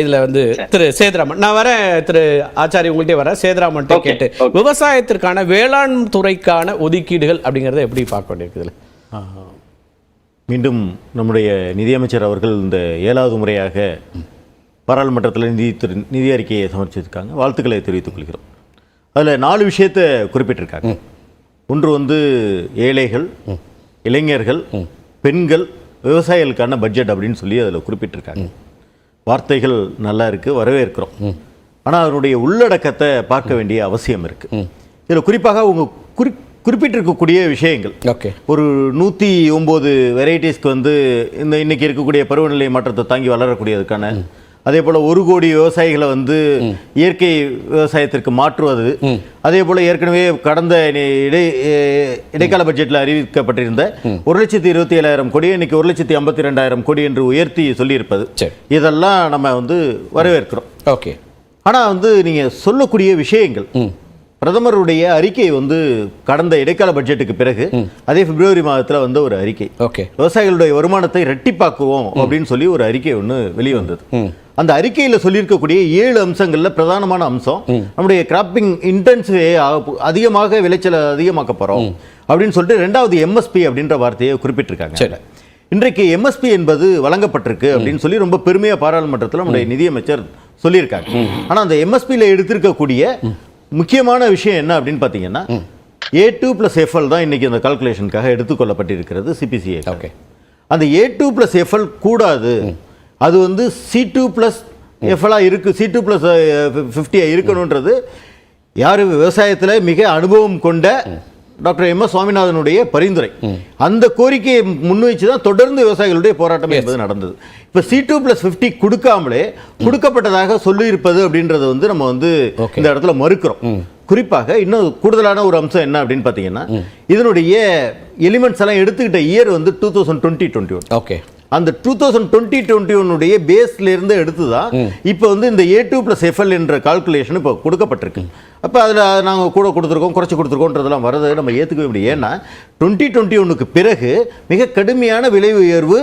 இதுல வந்து திரு சேதுராமன், நான் வரேன். திரு ஆச்சாரி உங்கள்கிட்ட வரேன். சேதுராமன் கேட்டு விவசாயத்திற்கான வேளாண் துறைக்கான ஒதுக்கீடுகள் அப்படிங்கறத எப்படி பார்க்க வேண்டியிருக்குதுல? மீண்டும் நம்முடைய நிதியமைச்சர் அவர்கள் இந்த 7வது முறையாக பாராளுமன்றத்தில் நிதி அறிக்கையை சமர்ப்பிச்சிருக்காங்க. வாழ்த்துக்களை தெரிவித்துக் கொள்கிறோம். அதில் 4 விஷயத்தை குறிப்பிட்டிருக்காங்க. ஒன்று வந்து ஏழைகள், இளைஞர்கள், பெண்கள், விவசாயிகளுக்கான பட்ஜெட் அப்படின்னு சொல்லி அதில் குறிப்பிட்டிருக்காங்க. வார்த்தைகள் நல்லா இருக்குது, வரவேற்கிறோம். ஆனால் அதனுடைய உள்ளடக்கத்தை பார்க்க வேண்டிய அவசியம் இருக்குது. இதில் குறிப்பாக அவங்க குறிப்பிட்டிருக்கக்கூடிய விஷயங்கள், ஒரு 109 வெரைட்டிஸ்க்கு வந்து இன்னைக்கு இருக்கக்கூடிய பருவநிலை மாற்றத்தை தாங்கி வளரக்கூடியதுக்கான, அதே போல் 1 கோடி விவசாயிகளை வந்து இயற்கை விவசாயத்திற்கு மாற்றுவது, அதே போல் ஏற்கனவே கடந்த இடைக்கால பட்ஜெட்டில் அறிவிக்கப்பட்டிருந்த 1,27,000 கோடி இன்னைக்கு 1,52,000 கோடி என்று உயர்த்தி சொல்லியிருப்பது, இதெல்லாம் நம்ம வந்து வரவேற்கிறோம். ஓகே. ஆனால் வந்து நீங்கள் சொல்லக்கூடிய விஷயங்கள், பிரதமருடைய அறிக்கை வந்து கடந்த இடைக்கால பட்ஜெட்டுக்கு பிறகு அதே பிப்ரவரி மாதத்தில் வந்த ஒரு அறிக்கை, விவசாயிகளுடைய வருமானத்தை இரட்டிப்பாக்குவோம் அப்படின்னு சொல்லி ஒரு அறிக்கை ஒன்று வெளிவந்தது. அந்த அறிக்கையில் சொல்லியிருக்கக்கூடிய 7 அம்சங்களில் பிரதானமான அம்சம் நம்முடைய கிராப்பிங் இன்டென்சிவை அதிகமாக விளைச்சலை அதிகமாக்க போகிறோம் அப்படின்னு சொல்லிட்டு 2வது MSP அப்படின்ற வார்த்தையை குறிப்பிட்டிருக்காங்க. இன்றைக்கு MSP என்பது வழங்கப்பட்டிருக்கு அப்படின்னு சொல்லி ரொம்ப பெருமையாக பாராளுமன்றத்தில் நம்முடைய நிதியமைச்சர் சொல்லியிருக்காங்க. ஆனால் அந்த MSPயில் எடுத்திருக்கக்கூடிய முக்கியமான விஷயம் என்ன அப்படின்னு பார்த்தீங்கன்னா, A2+FL தான் இன்னைக்கு அந்த கால்குலேஷனுக்காக எடுத்துக்கொள்ளப்பட்டிருக்கிறது CPCA. அந்த A2+FL கூடாது, அது வந்து C2+FL இருக்கு, C2+50 இருக்கணுன்றது யார் விவசாயத்தில் மிக அனுபவம் கொண்ட டாக்டர் MS சுவாமிநாதனுடைய பரிந்துரை. அந்த கோரிக்கையை முன்வைச்சு தான் தொடர்ந்து விவசாயிகளுடைய போராட்டம் என்பது நடந்தது. இப்போ C2+50 கொடுக்காமலே கொடுக்கப்பட்டதாக சொல்லியிருப்பது அப்படின்றது வந்து நம்ம வந்து இந்த இடத்துல மறுக்கிறோம். குறிப்பாக இன்னும் கூடுதலான ஒரு அம்சம் என்ன அப்படின்னு பார்த்தீங்கன்னா, இதனுடைய எலிமெண்ட்ஸ் எல்லாம் எடுத்துக்கிட்ட இயர் வந்து 2020-21. அந்த 2020-21 பேஸ்ல இருந்து எடுத்து தான் இப்போ வந்து இந்த A2+FL என்ற கால்குலேஷன் இப்போ கொடுக்கப்பட்டிருக்கு. அப்போ அதில் நாங்கள் கூட கொடுத்துருக்கோம், குறைச்சி கொடுத்துருக்கோன்றதெல்லாம் வரதை நம்ம ஏற்றுக்கவே முடியும். ஏன்னா 2021க்கு பிறகு மிக கடுமையான விலை உயர்வு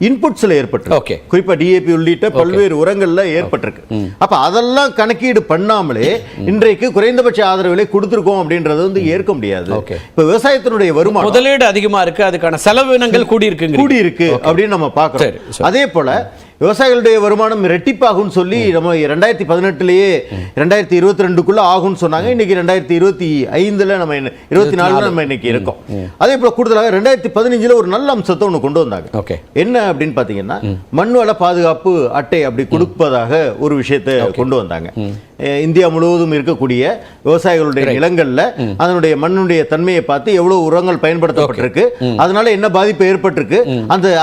இன்புட்ஸில் ஏற்பட்டு, குறிப்பாக DAP உள்ளிட்ட பல்வேறு உரங்களில் ஏற்பட்டிருக்கு. அப்போ அதெல்லாம் கணக்கீடு பண்ணாமலே இன்றைக்கு குறைந்தபட்ச ஆதரவு விலை கொடுத்துருக்கோம் அப்படின்றது வந்து ஏற்க முடியாது. இப்போ விவசாயத்தினுடைய வருமானம் முதலீடு அதிகமாக இருக்கு, அதுக்கான செலவினங்கள் கூடி இருக்கு அப்படின்னு நம்ம பார்க்கிறோம். அதே போல விவசாயிகளுடைய வருமானம் இரட்டிப்பாகும் சொல்லி நம்ம 2018 2022க்குள்ள ஆகும்னு சொன்னாங்க. இன்னைக்கு 2025 நம்ம 24 நம்ம இன்னைக்கு இருக்கோம். அதே போல கூடுதலாக 2015 ஒரு நல்ல அம்சத்தை ஒன்று கொண்டு வந்தாங்க. என்ன அப்படின்னு பார்த்தீங்கன்னா, மண் வள பாதுகாப்பு அட்டை அப்படி கொடுப்பதாக ஒரு விஷயத்தை கொண்டு வந்தாங்க. இந்தியா முழுவதும் இருக்கக்கூடிய விவசாயிகளுடைய நிலங்கள்ல அதனுடைய மண்ணுடைய தன்மையை பார்த்து எவ்வளவு உரங்கள் பயன்படுத்தப்பட்டிருக்கு, அதனால என்ன பாதிப்பு ஏற்பட்டிருக்கு,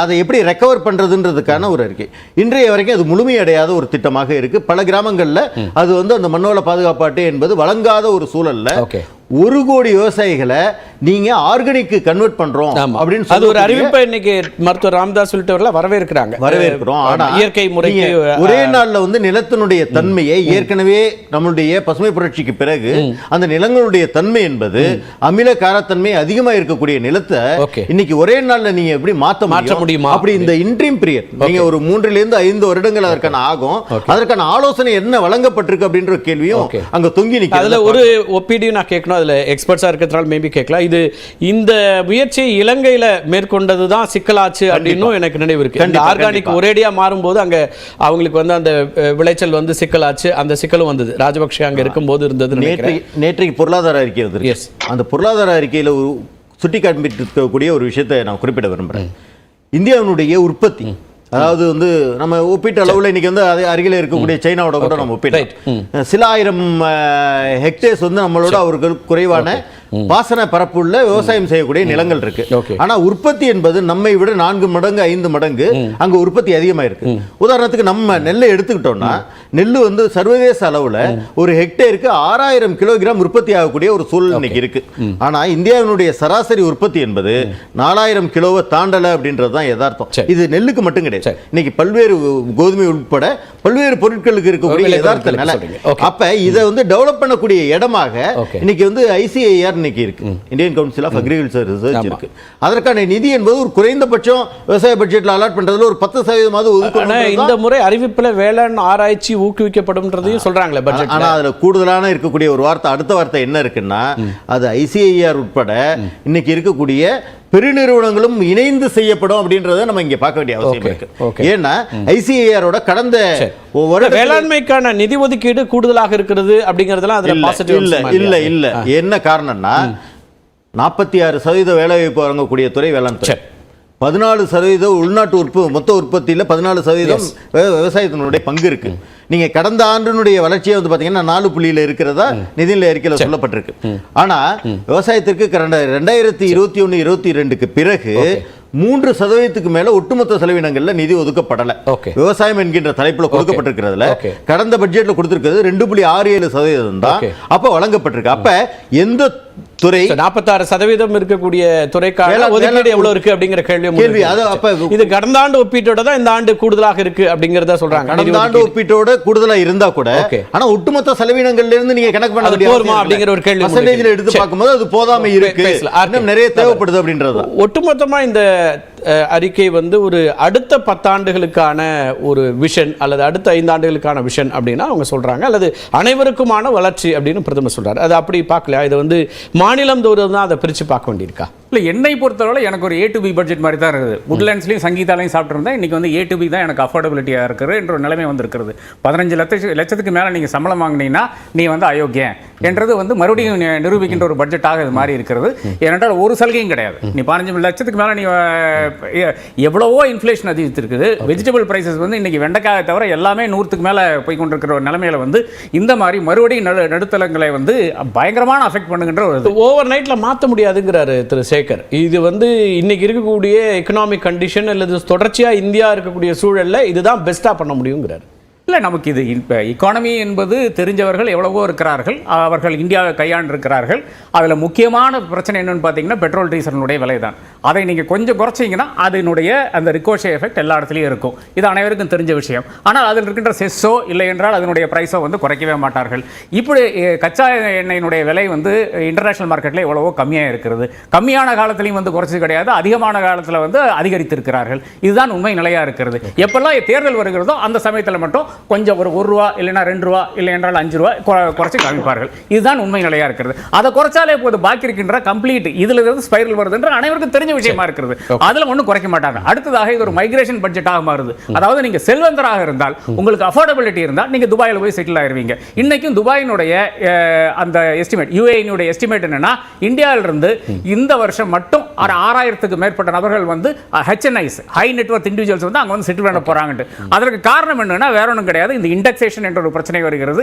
அதை எப்படி ரெக்கவர் பண்றதுன்றதுக்கான ஒரு அறிக்கை. இன்றைய வரைக்கும் அது முழுமையடையாத ஒரு திட்டமாக இருக்கு. பல கிராமங்கள்ல அது வந்து அந்த மண்ணோல பாதுகாப்பு அட்டை என்பது வழங்காத ஒரு சூழல்ல 1 கோடி விவசாயிகளை நீங்க ஆர்கானிக் கன்வெர்ட் பண்றோம் அப்படின்னு சொல்லி ஒரு அறிவிப்பை இன்னைக்கு மருத்துவர் ராமதாஸ் உள்ளிட்டவர்கள் வரவேற்கிறோம். ஆனா இயற்கை முறைக்கு ஒரே நாள்ல வந்து நிலத்தினுடைய தன்மையை, ஏற்கனவே நம்மளுடைய பசுமை புரட்சிக்கு பிறகு அந்த நிலங்களுடைய தன்மை என்பது அமில காரத்தன்மை அதிகமா இருக்கக்கூடிய நிலத்தை இன்னைக்கு ஒரே நாள்ல நீங்க எப்படி மாற்ற முடியுமா? அப்படி இந்த இன்ட்ரீம் பீரியட் நீங்க ஒரு 3 to 5 வருடங்கள் அதற்கான ஆகும். அதற்கான ஆலோசனை என்ன வழங்கப்பட்டிருக்கு அப்படின்ற கேள்வியும் அங்க தொங்கி நிற்கிறது. அதுல ஒரு ஒப்பீடியும் நான் கேட்கணும், அதுல எக்ஸ்பர்ட்ஸா இருக்கிறதுனால மேபி கேட்கலாம். இது இந்த முயற்சி இலங்கையில மேற்கொண்டது தான் சிக்கலாச்சு அப்படின்னு எனக்கு நினைவு இருக்கு. இந்த ஆர்கானிக் ஒரேடியா மாறும்போது அங்க அவங்களுக்கு வந்து அந்த விளைச்சல் வந்து சிக்கலாச்சு. அந்த சிக்கலும் வந்தது ராஜபக்ஷ அங்க இருக்கும்போது இருந்தது. நேற்றைக்கு பொருளாதார அறிக்கை வந்து அந்த பொருளாதார அறிக்கையில சுட்டிக்காட்டக்கூடிய ஒரு விஷயத்தை நான் குறிப்பிட விரும்புறேன். இந்தியாவினுடைய உற்பத்தி, அதாவது வந்து நம்ம ஒப்பீட்டு அளவில் இன்னைக்கு வந்து அதே அருகில் இருக்கக்கூடிய சைனாவோட கூட நம்ம ஒப்பிட்டோம். சில ஆயிரம் ஹெக்டேர்ஸ் வந்து நம்மளோட அவர்கள் குறைவான பாசன பரப்புள்ள விவசாயம் செய்யக்கூடிய நிலங்கள் இருக்கு. ஆனா உற்பத்தி என்பது நம்மை விட 4 மடங்கு 5 மடங்கு அங்க உற்பத்தி அதிகமா இருக்கு. உதாரணத்துக்கு நம்ம நெல்லை எடுத்துக்கிட்டோம்னா நெல் வந்து சர்வதேச அளவுல ஒரு ஹெக்டேருக்கு 6000 கிலோகிராம் உற்பத்தி ஆகக்கூடிய ஒரு சூழல் இன்னைக்கு இருக்கு. ஆனா இந்தியாவினுடைய சராசரி உற்பத்தி என்பது 4000 கிலோவை தாண்டல அப்படின்றது தான் யதார்த்தம். இது நெல்லுக்கு மட்டும் கிடையாது, இன்னைக்கு பல்வேறு கோதுமை உட்பட பல்வேறு பொருட்களுக்கு இருக்கக்கூடிய யதார்த்த நிலை. அப்ப இதை வந்து டெவலப் பண்ணக்கூடிய இடமாக இன்னைக்கு வந்து ICAR இன்னைக்கு இருக்கு, Indian council of agriculture research இருக்கு. அதற்கான நிதி என்பது ஒரு குறைந்தபட்சம் விவசாய பட்ஜெட்ல அலாட் பண்றதுல ஒரு 10% ஒதுக்கணும். இந்த முறை அறிவிப்புல வேளாண் ஆராய்ச்சி ஊக்குவிக்கப்படும்ன்றதையும் சொல்றாங்களே பட்ஜெட். ஆனா அதுல கூடுதலான இருக்கக்கூடிய ஒரு வார்த்தை, அடுத்த வார்த்தை என்ன இருக்குன்னா, அது ICAR உட்பட இன்னைக்கு இருக்கக்கூடிய பெருநிறுவனங்களும் இணைந்து செய்யப்படும் அப்படின்றத நம்ம இங்க பார்க்க வேண்டிய அவசியம் இருக்கு. ஏன்னா ICAR-ஓட கடந்த வேளாண்மைக்கான நிதி ஒதுக்கீடு கூடுதலாக இருக்கிறது அப்படிங்கறதெல்லாம் அதுல பாசிட்டிவ் இல்ல. என்ன காரணம்னா 46% வேலைவாய்ப்பு வழங்கக்கூடிய துறை வேளாண் துறை, 14% உள்நாட்டு மொத்த உற்பத்தியில் 14% விவசாயத்தினுடைய பங்கு இருக்கு. நீங்க கடந்த ஆண்டினுடைய வளர்ச்சியை வந்து பாத்தீங்கன்னா 4 இருக்கிறதா நிதிநிலை அறிக்கையில் சொல்லப்பட்டிருக்கு. ஆனா விவசாயத்திற்கு 2021-22க்கு பிறகு 3% மேல ஒட்டுமொத்த செலவினங்கள்ல நிதி ஒதுக்கப்படல. விவசாயம் என்கின்ற தலைப்புல கொடுக்கப்பட்டிருக்கிறதுல கடந்த பட்ஜெட்ல கொடுத்திருக்கிறது 2.67% தான் அப்ப வழங்கப்பட்டிருக்கு. அப்ப எந்த துறை 46% இருக்கக்கூடிய துறைக்கான ஒதுக்கீடு எவ்வளவு இருக்கு அப்படிங்கிற கேள்வி. இது கடந்த ஆண்டு ஒப்பீட்டோட தான் இந்த ஆண்டு கூடுதலாக இருக்கு அப்படிங்கறத சொல்றாங்க. கடந்த ஆண்டு ஒப்பீட்டோட கூடுதலா இருந்தா கூட ஆனா ஒட்டுமொத்த செலவினங்கள்ல இருந்து நீங்க கணக்கு பண்ண முடியாது அப்படிங்கிற ஒரு கேள்வி. பர்சன்டேஜ்ல எடுத்து பார்க்கும்போது அது போதாம இருக்கு, இன்னும் நிறைய தேவைப்படுது அப்படின்றது. ஒட்டுமொத்தமா இந்த அறிக்கை வந்து ஒரு அடுத்த 10 ஆண்டுகளுக்கான ஒரு விஷன் அல்லது அடுத்த 5 ஆண்டுகளுக்கான விஷன் அப்படின்னா அவங்க சொல்றாங்க, அல்லது அனைவருக்குமான வளர்ச்சி அப்படின்னு பிரதமர் சொல்றாரு. அது அப்படி பார்க்கல, இது வந்து மாநிலம் தோறும் தான் அதை பிரிச்சு பார்க்க வேண்டியிருக்கா? இல்லை, என்னை பொறுத்தவரை எனக்கு ஒரு A to B பட்ஜெட் மாதிரி தான் இருக்குது. உட்லேண்ட்ஸ்லையும் சங்கீதாலையும் சாப்பிட்ருந்தேன், இன்றைக்கி வந்து A to B தான் எனக்கு அஃபோர்டபிலிட்டியாக இருக்குது என்ற ஒரு நிலைமை வந்திருக்கிறது. 15 லட்சத்துக்கு மேலே நீங்கள் சம்பளம் வாங்கினீங்கன்னா நீ வந்து அயோக்கியம் என்றது வந்து மறுபடியும் நிரூபிக்கின்ற ஒரு பட்ஜெட்டாக இது மாதிரி இருக்கிறது. ஏனென்றால் ஒரு சலுகையும் கிடையாது. நீ 15 லட்சத்துக்கு மேலே நீ எவ்வளவோ இன்ஃப்ளேஷன் அதிகரித்திருக்குது. வெஜிடபிள் ப்ரைஸஸ் வந்து இன்றைக்கி வெண்டைக்காயை தவிர எல்லாமே 100க்கு மேலே போய் கொண்டிருக்கிற ஒரு நிலைமையில் வந்து இந்த மாதிரி மறுபடியும் நடுத்தளங்களை வந்து பயங்கரமான அஃபெக்ட் பண்ணுகின்ற ஒரு ஓவர் நைட்டில் மாற்ற முடியாதுங்கிறாரு திரு சேகர். இது வந்து இன்னைக்கு இருக்கக்கூடிய எக்கனாமிக் கண்டிஷன் அல்லது தொடர்ச்சியாக இந்தியா இருக்கக்கூடிய சூழலில் இதுதான் பெஸ்ட்டாக பண்ண முடியுங்கிறாரு. இல்லை, நமக்கு இது இப்போ எக்கானமி என்பது தெரிஞ்சவர்கள் எவ்வளவோ இருக்கிறார்கள், அவர்கள் இந்தியாவை கையாண்டிருக்கிறார்கள். அதில் முக்கியமான பிரச்சனை என்னென்னு பார்த்தீங்கன்னா பெட்ரோல் டீசலினுடைய விலை தான். அதை நீங்கள் கொஞ்சம் குறைச்சிங்கன்னா அதனுடைய அந்த ரிகோஷே எஃபெக்ட் எல்லா இடத்துலையும் இருக்கும். இது அனைவருக்கும் தெரிஞ்ச விஷயம். ஆனால் அதில் இருக்கின்ற செஸ்ஸோ இல்லை என்றால் அதனுடைய ப்ரைஸோ வந்து குறைக்கவே மாட்டார்கள். இப்படி கச்சா எண்ணெயினுடைய விலை வந்து இன்டர்நேஷனல் மார்க்கெட்டில் எவ்வளவோ கம்மியாக இருக்கிறது. கம்மியான காலத்துலையும் வந்து குறைச்சது கிடையாது, அதிகமான காலத்தில் வந்து அதிகரித்திருக்கிறார்கள். இதுதான் உண்மை நிலையாக இருக்கிறது. எப்பெல்லாம் தேர்தல் வருகிறதோ அந்த சமயத்தில் மட்டும் கொஞ்சம் ஒரு ரூபா இல்லைன்னா 2 ரூபா இல்லை என்றால் 5 ரூபா குறைச்சி காமிப்பார்கள். இதுதான் உண்மை நிலையாக இருக்கிறது. அதை குறைச்சாலே போது பாக்கி இருக்கின்ற கம்ப்ளீட் இதுல இருந்து ஸ்பைரல் வருது என்று அனைவருக்கும் தெரிஞ்ச விஷயமா இருக்கிறது. அதுல ஒன்றும் குறைக்க மாட்டாங்க. அடுத்ததாக இது ஒரு மைக்ரேஷன் பட்ஜெட்டாக மாறுது. அதாவது நீங்க செல்வந்தராக இருந்தால், உங்களுக்கு அஃபோர்டபிலிட்டி இருந்தால் நீங்க துபாயில் போய் செட்டில் ஆயிருவீங்க. இன்னைக்கும் துபாயினுடைய அந்த எஸ்டிமேட், UAE எஸ்டிமேட் என்னன்னா, இந்தியாவிலிருந்து இந்த வருஷம் மட்டும் 6000க்கு மேற்பட்ட நபர்கள் வந்து HNIs, ஹை நெட்வொர்த் இண்டிவிஜுவல்ஸ் வந்து அங்க வந்து செட்டில் பண்ண போறாங்க. அதற்கு காரணம் என்னன்னா வேற ஒன்றும் கிடையாது, இந்த இண்டெக்ஸேஷன் என்ற ஒரு பிரச்சனை வருகிறது.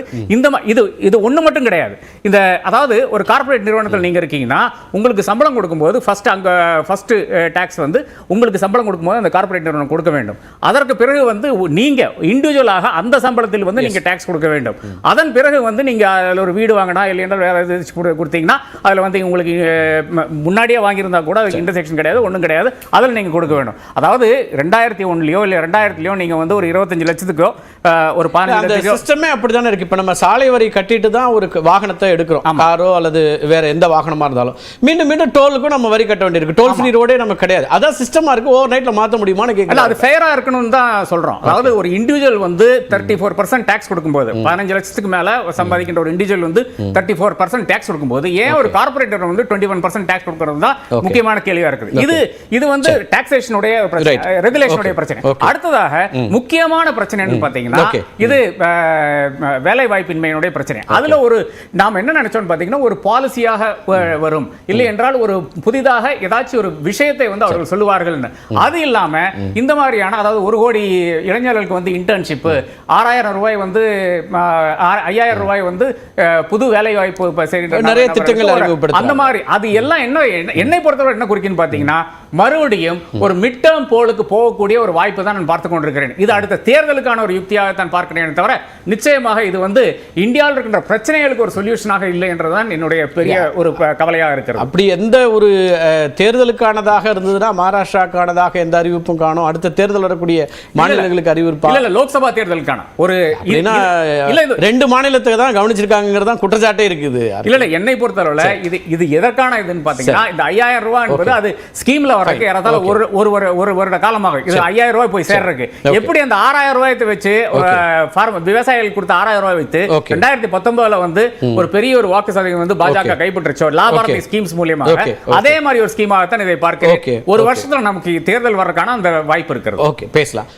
இது ஒன்று மட்டும் கிடையாது. இந்த அதாவது ஒரு கார்ப்பரேட் நிறுவனத்தில் நீங்கள் இருக்கீங்கன்னா உங்களுக்கு சம்பளம் கொடுக்கும்போது ஃபர்ஸ்ட் டாக்ஸ் வந்து உங்களுக்கு சம்பளம் கொடுக்கும்போது அந்த கார்ப்பரேட் நிறுவனம் கொடுக்க வேண்டும். அதற்கு பிறகு வந்து நீங்கள் இண்டிவிஜுவலாக அந்த சம்பளத்தில் வந்து நீங்கள் டாக்ஸ் கொடுக்க வேண்டும். அதன் பிறகு வந்து நீங்கள் அதில் ஒரு வீடு வாங்கினா இல்லை என்றால் வேறு எது கொடுத்தீங்கன்னா அதில் வந்து உங்களுக்கு முன்னாடியே வாங்கியிருந்தா கூட அதுக்கு இன்டர்செக்ஷன் கிடையாது, ஒன்றும் கிடையாது, அதில் நீங்கள் கொடுக்க வேண்டும். அதாவது 2001 இல்லை 2000 நீங்கள் வந்து ஒரு 25 லட்சத்துக்கோ ஒரு 15 சிஸ்டமே அப்படிதானே இருக்கு. இப்ப நம்ம சாலை வரி கட்டிட்டு தான் ஒரு வாகனத்தை எடுக்கிறோம், காரோ அல்லது வேற எந்த வாகனமா இருந்தாலும். மீண்டும் மீண்டும் டோலுக்கும் நம்ம வரி கட்ட வேண்டியிருக்கு. டோல் ஃப்ரீ ரோடே நம்ம கிடையாது. அதான் சிஸ்டமா இருக்கு. ஓவர் நைட்ல மாத்த முடியுமான்னு கேட்கல. அது ஃபேரா இருக்கணும்னு தான் சொல்றோம். அதாவது ஒரு இண்டிவிஜுவல் வந்து 34% டாக்ஸ் கொடுக்கும்போது, 15 லட்சத்துக்கு மேல சம்பாதிக்கின்ற ஒரு இண்டிவிஜுவல் வந்து 34% டாக்ஸ் கொடுக்கும்போது ஏன் ஒரு கார்ப்பரேட்டர் வந்து 21% டாக்ஸ் கொடுக்கிறது தான் முக்கியமான கேள்வியா இருக்குது. இது வந்து டாக்ஸேஷனுடைய பிரச்சனை, ரெகுலேஷனுடைய பிரச்சனை. அடுத்ததாக முக்கியமான பிரச்சனைன்னு பாத்தீங்கன்னா இது வேலை வாய்ப்பின்மையினுடைய பிரச்சனை. அதுல ஒரு நாம் என்ன நினைச்சோம்னு பாத்தீங்கன்னா ஒரு பாலிசியாக வரும், இல்லை என்றால் ஒரு புதிதாக ஏதாச்சும் ஒரு விஷயத்தை வந்து அவர்கள் சொல்லுவார்கள். அது இல்லாம இந்த மாதிரியான, அதாவது 1 கோடி இளைஞர்களுக்கு வந்து இன்டர்ன்ஷிப், 6000 ரூபாய் வந்து 5000 ரூபாய் வந்து புது வேலை வாய்ப்பு நிறைய திட்டங்கள் அந்த மாதிரி, அது எல்லாம் என்னை பொறுத்தவரை என்ன குறிக்குன்னு பாத்தீங்கன்னா மறுபடியும் ஒரு மிட் டேர்ம் போலுக்கு போகக்கூடிய ஒரு வாய்ப்பு தான் நான் பார்த்து கொண்டிருக்கிறேன். இது அடுத்த தேர்தலுக்கான ஒரு யுக்தியாக தான் பார்க்கிறேன் தவிர நிச்சயமாக இது வந்து இந்தியாவில் இருக்கின்ற பிரச்சனைகளுக்கு ஒரு சொல்யூஷனாக இல்லை என்றுதான் என்னுடைய பெரிய ஒரு கவலையாக இருக்கிறது. அப்படி எந்த ஒரு தேர்தலுக்கானதாக இருந்ததுன்னா மகாராஷ்டிராக்கானதாக எந்த அறிவிப்பும் காணும், அடுத்த தேர்தல் வரக்கூடிய மாநிலங்களுக்கு அறிவிப்பா? இல்ல லோக்சபா தேர்தலுக்கான ஒரு ரெண்டு மாநிலத்துக்கு தான் கவனிச்சிருக்காங்கிறது தான் குற்றச்சாட்டே இருக்குது. இல்ல என்னை பொறுத்தளவுல இது எதற்கான இதுன்னு பாத்தீங்கன்னா இந்த 5000 ரூபாய் என்பது அது ஸ்கீம்ல வரக்கு ஏறத்தாழ ஒரு வருட காலமாக இது 5000 ரூபாய் போய் சேர்றதுக்கு எப்படி அந்த 6000 ரூபாயத்தை வச்சு விவசாயிகள் கொடுத்த 6000 ரூபாய் வைத்து 2019 வந்து ஒரு பெரிய ஒரு வாக்கு சதவீதம் வந்து பாஜக கைப்பற்றிச்சோ லாபாரதி ஸ்கீம்ஸ் மூலமாக அதே மாதிரி ஒரு ஸ்கீமாக தான் இதை பார்க்கிறேன். ஒரு வருஷத்துல நமக்கு தேர்தல் வர்றதுக்கான அந்த வாய்ப்பு இருக்கிறது. ஓகே, பேசலாம்.